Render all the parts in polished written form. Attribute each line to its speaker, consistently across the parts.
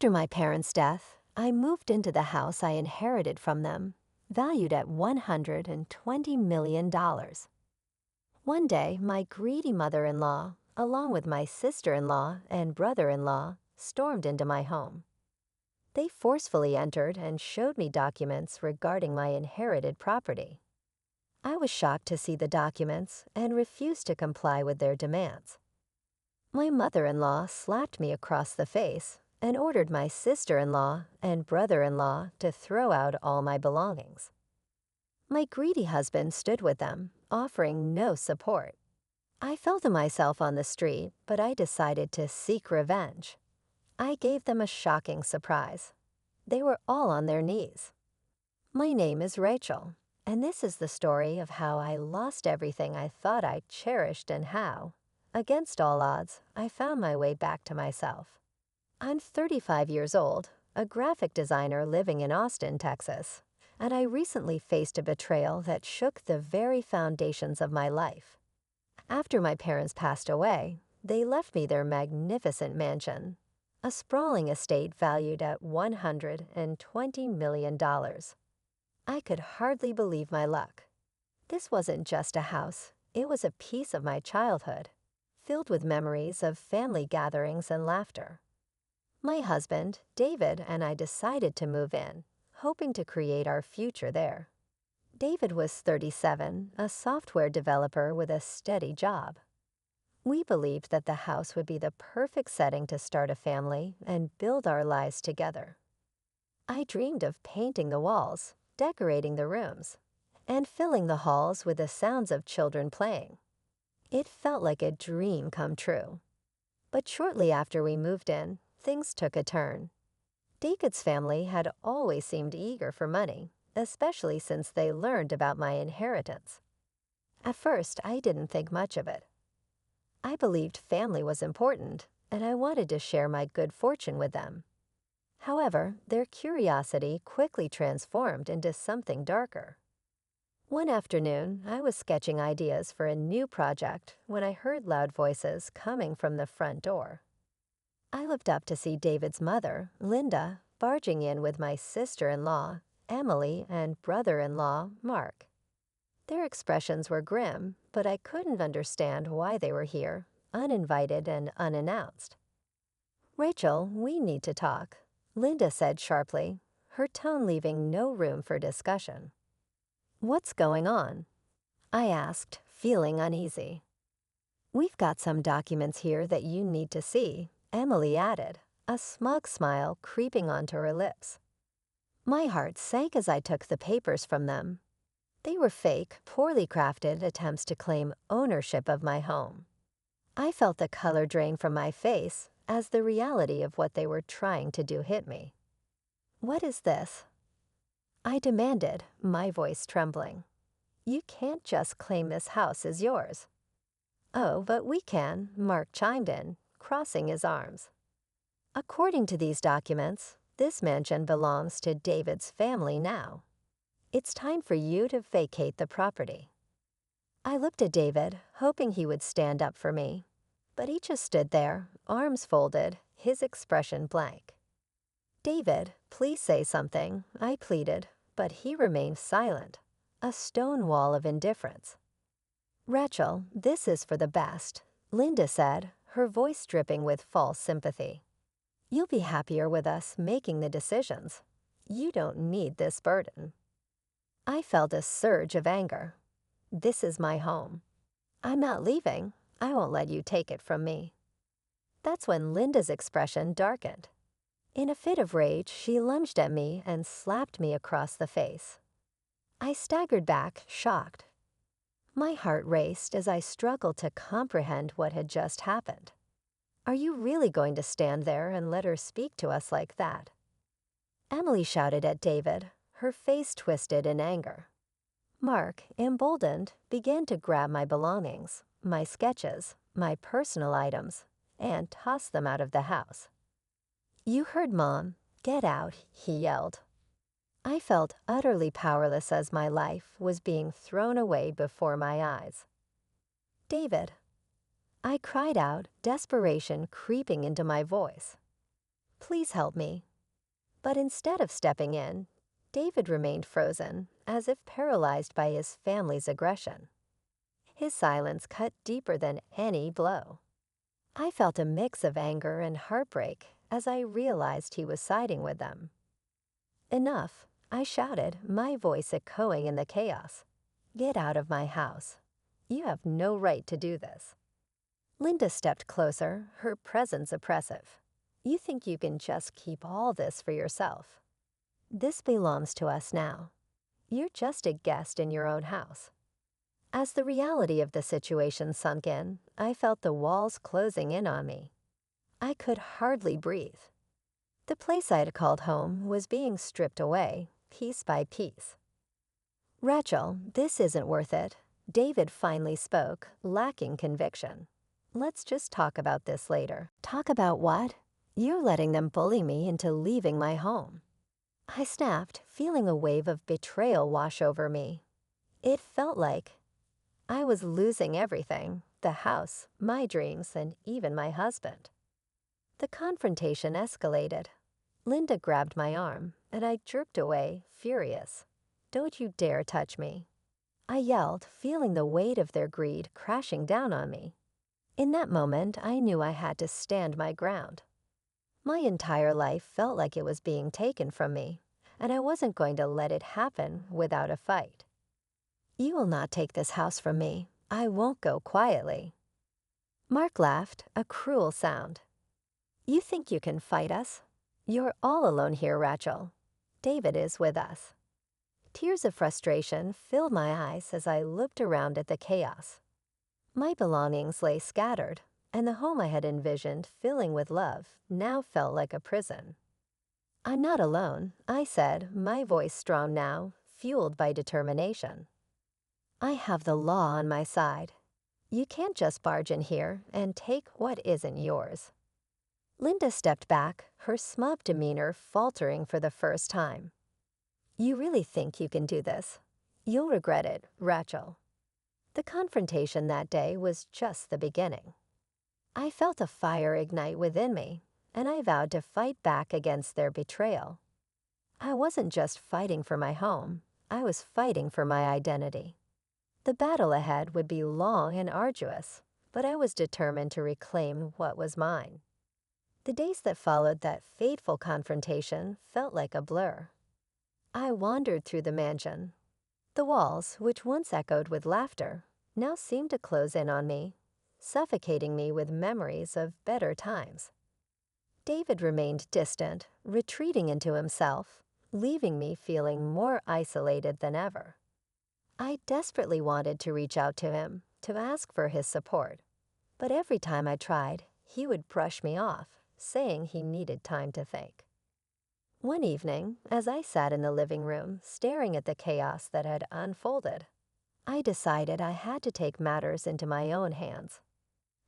Speaker 1: After my parents' death, I moved into the house I inherited from them, valued at $120 million. One day, my greedy mother-in-law, along with my sister-in-law and brother-in-law, stormed into my home. They forcefully entered and showed me documents regarding my inherited property. I was shocked to see the documents and refused to comply with their demands. My mother-in-law slapped me across the face and ordered my sister-in-law and brother-in-law to throw out all my belongings. My greedy husband stood with them, offering no support. I fell to myself on the street, but I decided to seek revenge. I gave them a shocking surprise. They were all on their knees. My name is Rachel, and this is the story of how I lost everything I thought I cherished and how, against all odds, I found my way back to myself. I'm 35 years old, a graphic designer living in Austin, Texas, and I recently faced a betrayal that shook the very foundations of my life. After my parents passed away, they left me their magnificent mansion, a sprawling estate valued at $120 million. I could hardly believe my luck. This wasn't just a house, it was a piece of my childhood, filled with memories of family gatherings and laughter. My husband, David, and I decided to move in, hoping to create our future there. David was 37, a software developer with a steady job. We believed that the house would be the perfect setting to start a family and build our lives together. I dreamed of painting the walls, decorating the rooms, and filling the halls with the sounds of children playing. It felt like a dream come true. But shortly after we moved in, things took a turn. David's family had always seemed eager for money, especially since they learned about my inheritance. At first, I didn't think much of it. I believed family was important, and I wanted to share my good fortune with them. However, their curiosity quickly transformed into something darker. One afternoon, I was sketching ideas for a new project when I heard loud voices coming from the front door. I looked up to see David's mother, Linda, barging in with my sister-in-law, Emily, and brother-in-law, Mark. Their expressions were grim, but I couldn't understand why they were here, uninvited and unannounced. "Rachel, we need to talk," Linda said sharply, her tone leaving no room for discussion. "What's going on?" I asked, feeling uneasy. "We've got some documents here that you need to see," Emily added, a smug smile creeping onto her lips. My heart sank as I took the papers from them. They were fake, poorly crafted attempts to claim ownership of my home. I felt the color drain from my face as the reality of what they were trying to do hit me. "What is this?" I demanded, my voice trembling. "You can't just claim this house as yours." "Oh, but we can," Mark chimed in, crossing his arms. "According to these documents, this mansion belongs to David's family now. It's time for you to vacate the property." I looked at David, hoping he would stand up for me, but he just stood there, arms folded, his expression blank. "David, please say something," I pleaded, but he remained silent, a stone wall of indifference. "Rachel, this is for the best," Linda said, her voice dripping with false sympathy. "You'll be happier with us making the decisions. You don't need this burden." I felt a surge of anger. This is my home. I'm not leaving. I won't let you take it from me. That's when Linda's expression darkened. In a fit of rage, she lunged at me and slapped me across the face. I staggered back, shocked. My heart raced as I struggled to comprehend what had just happened. "Are you really going to stand there and let her speak to us like that?" Emily shouted at David, her face twisted in anger. Mark, emboldened, began to grab my belongings, my sketches, my personal items, and toss them out of the house. "You heard Mom. Get out," he yelled. I felt utterly powerless as my life was being thrown away before my eyes. "David," I cried out, desperation creeping into my voice. Please help me." But instead of stepping in, David remained frozen, as if paralyzed by his family's aggression. His silence cut deeper than any blow. I felt a mix of anger and heartbreak as I realized he was siding with them. "Enough," I shouted, my voice echoing in the chaos. "Get out of my house. You have no right to do this." Linda stepped closer, her presence oppressive. "You think you can just keep all this for yourself? This belongs to us now. You're just a guest in your own house." As the reality of the situation sunk in, I felt the walls closing in on me. I could hardly breathe. The place I had called home was being stripped away, piece by piece. "Rachel, this isn't worth it," David finally spoke, lacking conviction. "Let's just talk about this later." "Talk about what?" "You're letting them bully me into leaving my home." I snapped, feeling a wave of betrayal wash over me. It felt like I was losing everything: the house, my dreams, and even my husband. The confrontation escalated. Linda grabbed my arm, and I jerked away, furious. "Don't you dare touch me," I yelled, feeling the weight of their greed crashing down on me. In that moment, I knew I had to stand my ground. My entire life felt like it was being taken from me, and I wasn't going to let it happen without a fight. "You will not take this house from me. I won't go quietly." Mark laughed, a cruel sound. "You think you can fight us? You're all alone here, Rachel. David is with us." Tears of frustration filled my eyes as I looked around at the chaos. My belongings lay scattered, and the home I had envisioned filling with love now felt like a prison. "I'm not alone," I said, my voice strong now, fueled by determination. "I have the law on my side. You can't just barge in here and take what isn't yours." Linda stepped back, her smug demeanor faltering for the first time. "You really think you can do this? You'll regret it, Rachel." The confrontation that day was just the beginning. I felt a fire ignite within me, and I vowed to fight back against their betrayal. I wasn't just fighting for my home, I was fighting for my identity. The battle ahead would be long and arduous, but I was determined to reclaim what was mine. The days that followed that fateful confrontation felt like a blur. I wandered through the mansion. The walls, which once echoed with laughter, now seemed to close in on me, suffocating me with memories of better times. David remained distant, retreating into himself, leaving me feeling more isolated than ever. I desperately wanted to reach out to him, to ask for his support, but every time I tried, he would brush me off, saying he needed time to think. One evening, as I sat in the living room, staring at the chaos that had unfolded, I decided I had to take matters into my own hands.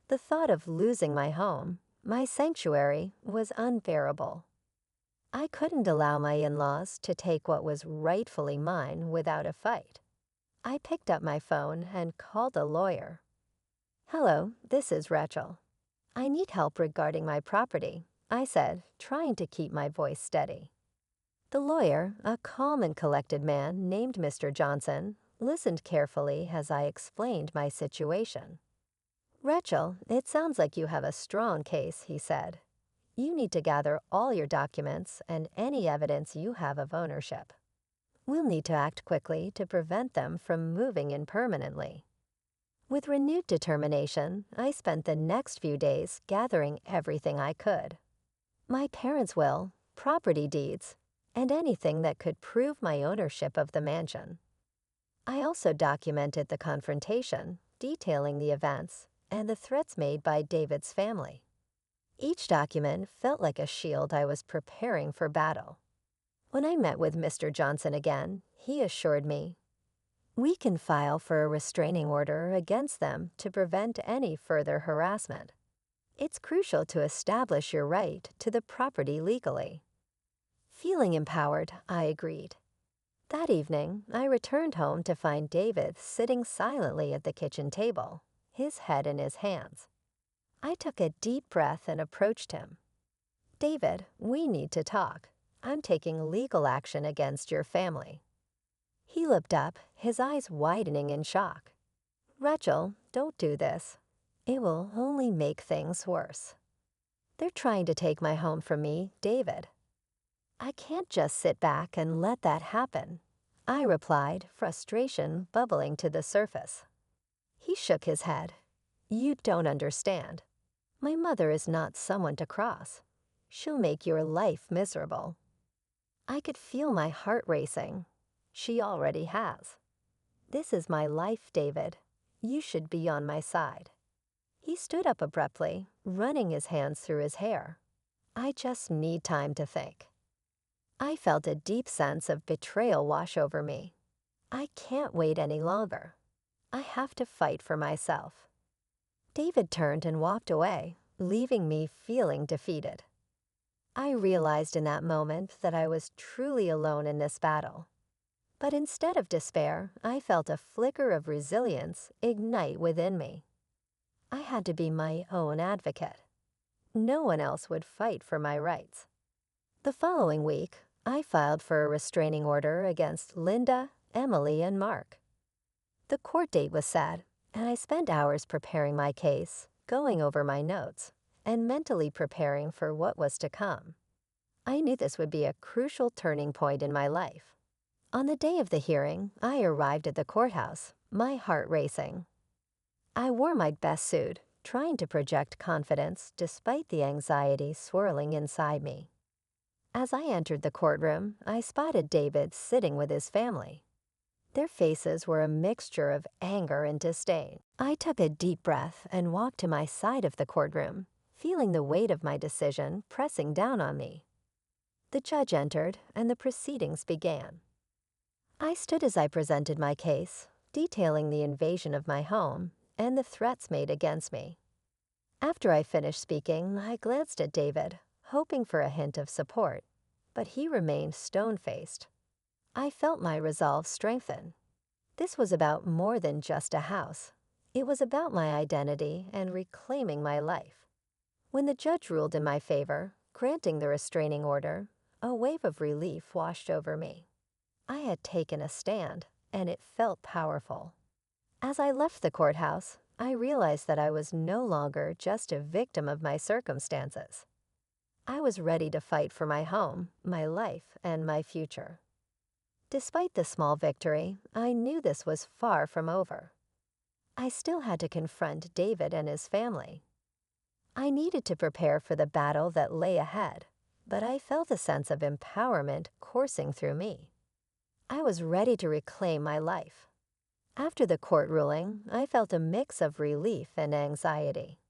Speaker 1: The thought of losing my home, my sanctuary, was unbearable. I couldn't allow my in-laws to take what was rightfully mine without a fight. I picked up my phone and called a lawyer. "Hello, this is Rachel. I need help regarding my property," I said, trying to keep my voice steady. The lawyer, a calm and collected man named Mr. Johnson, listened carefully as I explained my situation. "Rachel, it sounds like you have a strong case," he said. "You need to gather all your documents and any evidence you have of ownership. We'll need to act quickly to prevent them from moving in permanently." With renewed determination, I spent the next few days gathering everything I could. My parents' will, property deeds, and anything that could prove my ownership of the mansion. I also documented the confrontation, detailing the events and the threats made by David's family. Each document felt like a shield I was preparing for battle. When I met with Mr. Johnson again, he assured me, "We can file for a restraining order against them to prevent any further harassment. It's crucial to establish your right to the property legally." Feeling empowered, I agreed. That evening, I returned home to find David sitting silently at the kitchen table, his head in his hands. I took a deep breath and approached him. David, we need to talk. I'm taking legal action against your family. He looked up, his eyes widening in shock. Rachel, don't do this. It will only make things worse. They're trying to take my home from me, David. I can't just sit back and let that happen, I replied, frustration bubbling to the surface. He shook his head. You don't understand. My mother is not someone to cross. She'll make your life miserable. I could feel my heart racing. She already has. This is my life, David. You should be on my side. He stood up abruptly, running his hands through his hair. I just need time to think. I felt a deep sense of betrayal wash over me. I can't wait any longer. I have to fight for myself. David turned and walked away, leaving me feeling defeated. I realized in that moment that I was truly alone in this battle. But instead of despair, I felt a flicker of resilience ignite within me. I had to be my own advocate. No one else would fight for my rights. The following week, I filed for a restraining order against Linda, Emily, and Mark. The court date was set, and I spent hours preparing my case, going over my notes, and mentally preparing for what was to come. I knew this would be a crucial turning point in my life. On the day of the hearing, I arrived at the courthouse, my heart racing. I wore my best suit, trying to project confidence despite the anxiety swirling inside me. As I entered the courtroom, I spotted David sitting with his family. Their faces were a mixture of anger and disdain. I took a deep breath and walked to my side of the courtroom, feeling the weight of my decision pressing down on me. The judge entered, and the proceedings began. I stood as I presented my case, detailing the invasion of my home and the threats made against me. After I finished speaking, I glanced at David, hoping for a hint of support, but he remained stone-faced. I felt my resolve strengthen. This was about more than just a house. It was about my identity and reclaiming my life. When the judge ruled in my favor, granting the restraining order, a wave of relief washed over me. I had taken a stand, and it felt powerful. As I left the courthouse, I realized that I was no longer just a victim of my circumstances. I was ready to fight for my home, my life, and my future. Despite the small victory, I knew this was far from over. I still had to confront David and his family. I needed to prepare for the battle that lay ahead, but I felt a sense of empowerment coursing through me. I was ready to reclaim my life. After the court ruling, I felt a mix of relief and anxiety.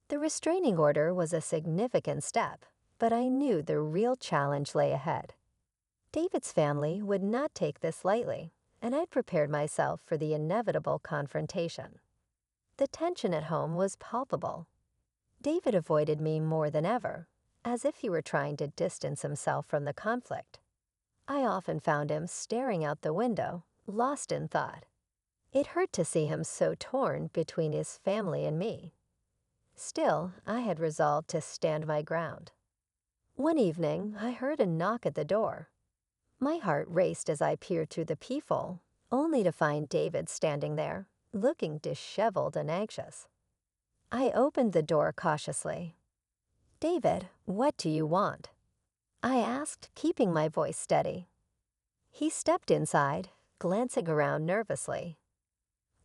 Speaker 1: The restraining order was a significant step, but I knew the real challenge lay ahead. David's family would not take this lightly, and I'd prepared myself for the inevitable confrontation. The tension at home was palpable. David avoided me more than ever, as if he were trying to distance himself from the conflict. I often found him staring out the window, lost in thought. It hurt to see him so torn between his family and me. Still, I had resolved to stand my ground. One evening, I heard a knock at the door. My heart raced as I peered through the peephole, only to find David standing there, looking disheveled and anxious. I opened the door cautiously. "David, what do you want?" I asked, keeping my voice steady. He stepped inside, glancing around nervously.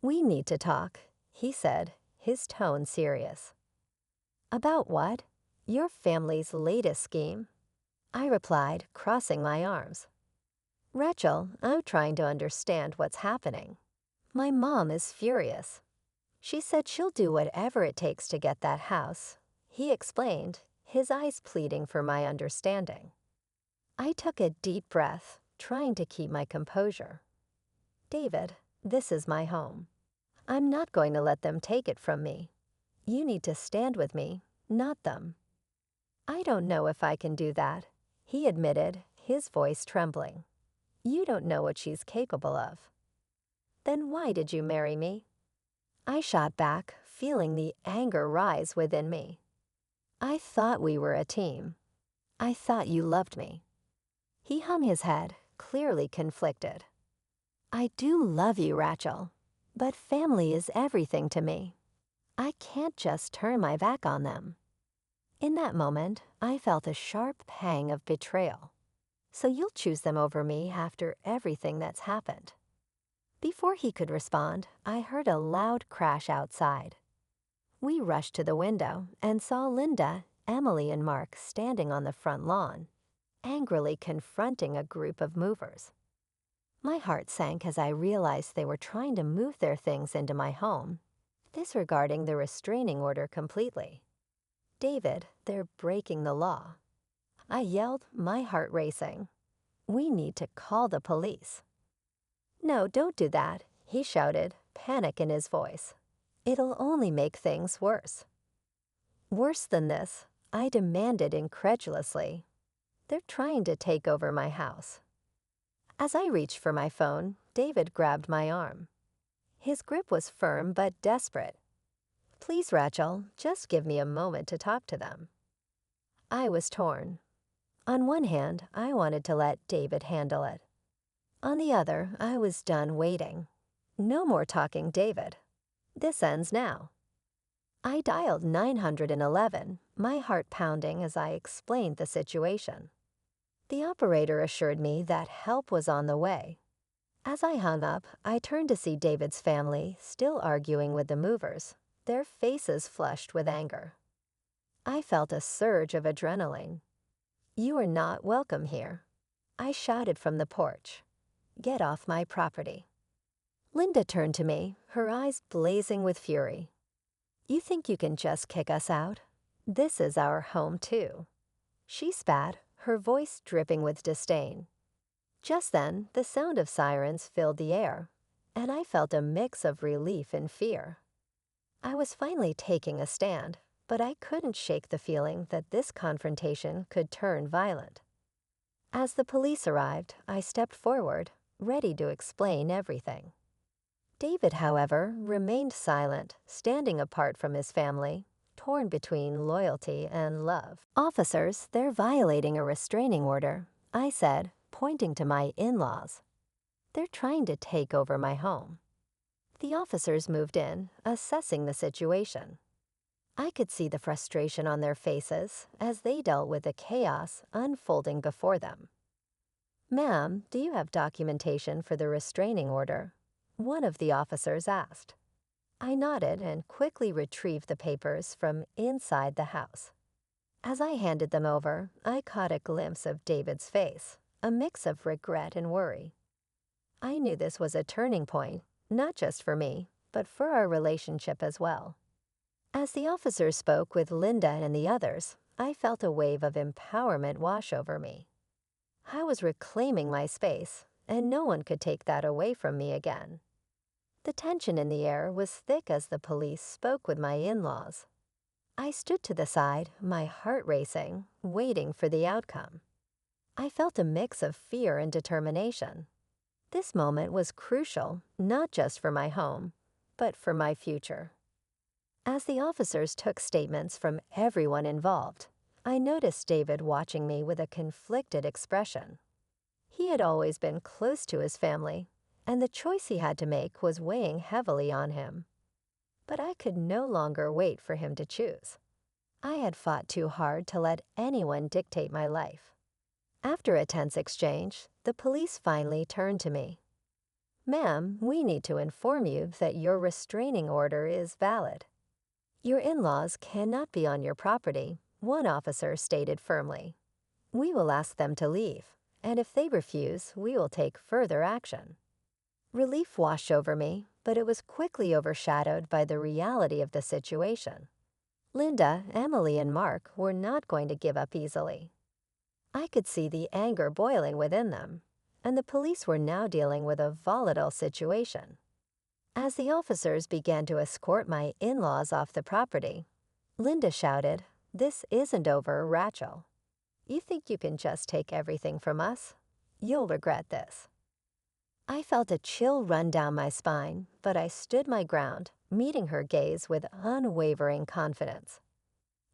Speaker 1: "We need to talk," he said, his tone serious. "About what? Your family's latest scheme?" I replied, crossing my arms. "Rachel, I'm trying to understand what's happening. My mom is furious. She said she'll do whatever it takes to get that house," he explained, his eyes pleading for my understanding. I took a deep breath, trying to keep my composure. "David, this is my home. I'm not going to let them take it from me. You need to stand with me, not them." "I don't know if I can do that," he admitted, his voice trembling. "You don't know what she's capable of." "Then why did you marry me?" I shot back, feeling the anger rise within me. "I thought we were a team. I thought you loved me." He hung his head, clearly conflicted. "I do love you, Rachel, but family is everything to me. I can't just turn my back on them." In that moment, I felt a sharp pang of betrayal. "So you'll choose them over me after everything that's happened?" Before he could respond, I heard a loud crash outside. We rushed to the window and saw Linda, Emily, and Mark standing on the front lawn, angrily confronting a group of movers. My heart sank as I realized they were trying to move their things into my home, disregarding the restraining order completely. "David, they're breaking the law." I yelled, my heart racing. "We need to call the police." "No, don't do that," he shouted, panic in his voice. "It'll only make things worse." "Worse than this," I demanded incredulously. "They're trying to take over my house." As I reached for my phone, David grabbed my arm. His grip was firm but desperate. "Please, Rachel, just give me a moment to talk to them." I was torn. On one hand, I wanted to let David handle it. On the other, I was done waiting. No more talking, David. This ends now. I dialed 911, my heart pounding as I explained the situation. The operator assured me that help was on the way. As I hung up, I turned to see David's family still arguing with the movers, their faces flushed with anger. I felt a surge of adrenaline. "You are not welcome here," I shouted from the porch. "Get off my property." Linda turned to me, her eyes blazing with fury. "You think you can just kick us out? This is our home too." She spat, her voice dripping with disdain. Just then, the sound of sirens filled the air, and I felt a mix of relief and fear. I was finally taking a stand, but I couldn't shake the feeling that this confrontation could turn violent. As the police arrived, I stepped forward, ready to explain everything. David, however, remained silent, standing apart from his family, torn between loyalty and love. "Officers, they're violating a restraining order," I said, pointing to my in-laws. "They're trying to take over my home." The officers moved in, assessing the situation. I could see the frustration on their faces as they dealt with the chaos unfolding before them. "Ma'am, do you have documentation for the restraining order?" one of the officers asked. I nodded and quickly retrieved the papers from inside the house. As I handed them over, I caught a glimpse of David's face, a mix of regret and worry. I knew this was a turning point, not just for me, but for our relationship as well. As the officers spoke with Linda and the others, I felt a wave of empowerment wash over me. I was reclaiming my space, and no one could take that away from me again. The tension in the air was thick as the police spoke with my in-laws. I stood to the side, my heart racing, waiting for the outcome. I felt a mix of fear and determination. This moment was crucial, not just for my home, but for my future. As the officers took statements from everyone involved, I noticed David watching me with a conflicted expression. He had always been close to his family, and the choice he had to make was weighing heavily on him. But I could no longer wait for him to choose. I had fought too hard to let anyone dictate my life. After a tense exchange, the police finally turned to me. "Ma'am, we need to inform you that your restraining order is valid." "Your in-laws cannot be on your property," one officer stated firmly. "We will ask them to leave, and if they refuse, we will take further action." Relief washed over me, but it was quickly overshadowed by the reality of the situation. Linda, Emily, and Mark were not going to give up easily. I could see the anger boiling within them, and the police were now dealing with a volatile situation. As the officers began to escort my in-laws off the property, Linda shouted, "This isn't over, Rachel. You think you can just take everything from us? You'll regret this." I felt a chill run down my spine, but I stood my ground, meeting her gaze with unwavering confidence.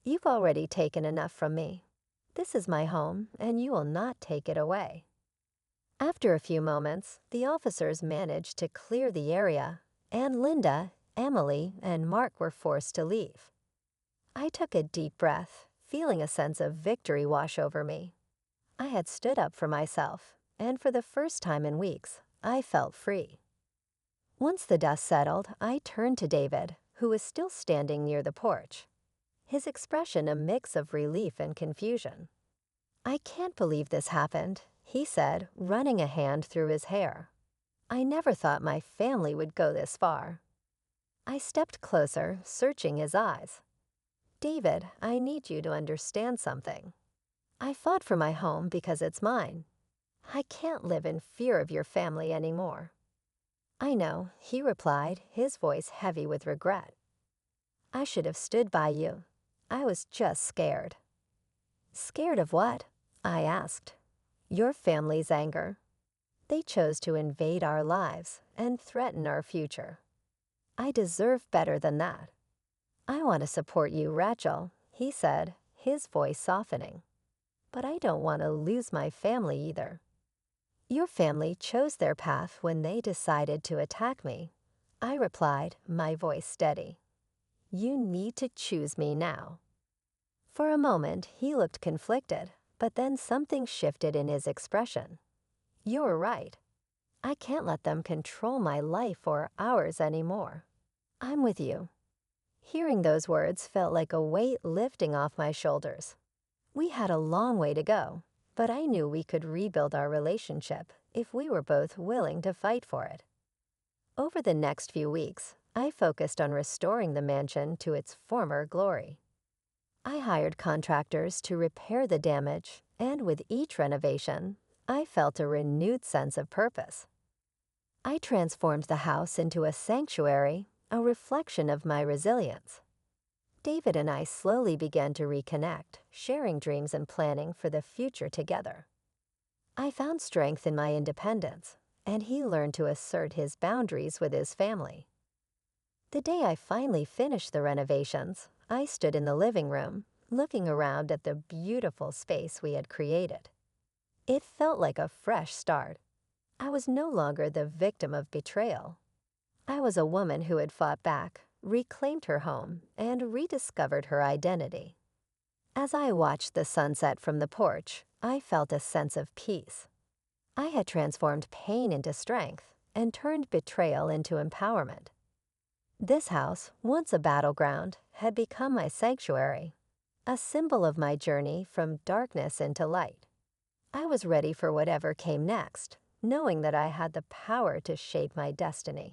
Speaker 1: "You've already taken enough from me. This is my home, and you will not take it away." After a few moments, the officers managed to clear the area, and Linda, Emily, and Mark were forced to leave. I took a deep breath, feeling a sense of victory wash over me. I had stood up for myself, and for the first time in weeks, I felt free. Once the dust settled, I turned to David, who was still standing near the porch, his expression a mix of relief and confusion. "I can't believe this happened," he said, running a hand through his hair. "I never thought my family would go this far." I stepped closer, searching his eyes. "David, I need you to understand something. I fought for my home because it's mine. I can't live in fear of your family anymore." "I know," he replied, his voice heavy with regret. "I should have stood by you. I was just scared." "Scared of what?" I asked. "Your family's anger. They chose to invade our lives and threaten our future. I deserve better than that." "I want to support you, Rachel," he said, his voice softening. "But I don't want to lose my family either." "Your family chose their path when they decided to attack me," I replied, my voice steady. "You need to choose me now." For a moment, he looked conflicted, but then something shifted in his expression. "You're right. I can't let them control my life or ours anymore. I'm with you." Hearing those words felt like a weight lifting off my shoulders. We had a long way to go, but I knew we could rebuild our relationship if we were both willing to fight for it. Over the next few weeks, I focused on restoring the mansion to its former glory. I hired contractors to repair the damage, and with each renovation, I felt a renewed sense of purpose. I transformed the house into a sanctuary, a reflection of my resilience. David and I slowly began to reconnect, sharing dreams and planning for the future together. I found strength in my independence, and he learned to assert his boundaries with his family. The day I finally finished the renovations, I stood in the living room, looking around at the beautiful space we had created. It felt like a fresh start. I was no longer the victim of betrayal. I was a woman who had fought back, reclaimed her home, and rediscovered her identity. As I watched the sunset from the porch, I felt a sense of peace. I had transformed pain into strength and turned betrayal into empowerment. This house, once a battleground, had become my sanctuary, a symbol of my journey from darkness into light. I was ready for whatever came next, knowing that I had the power to shape my destiny.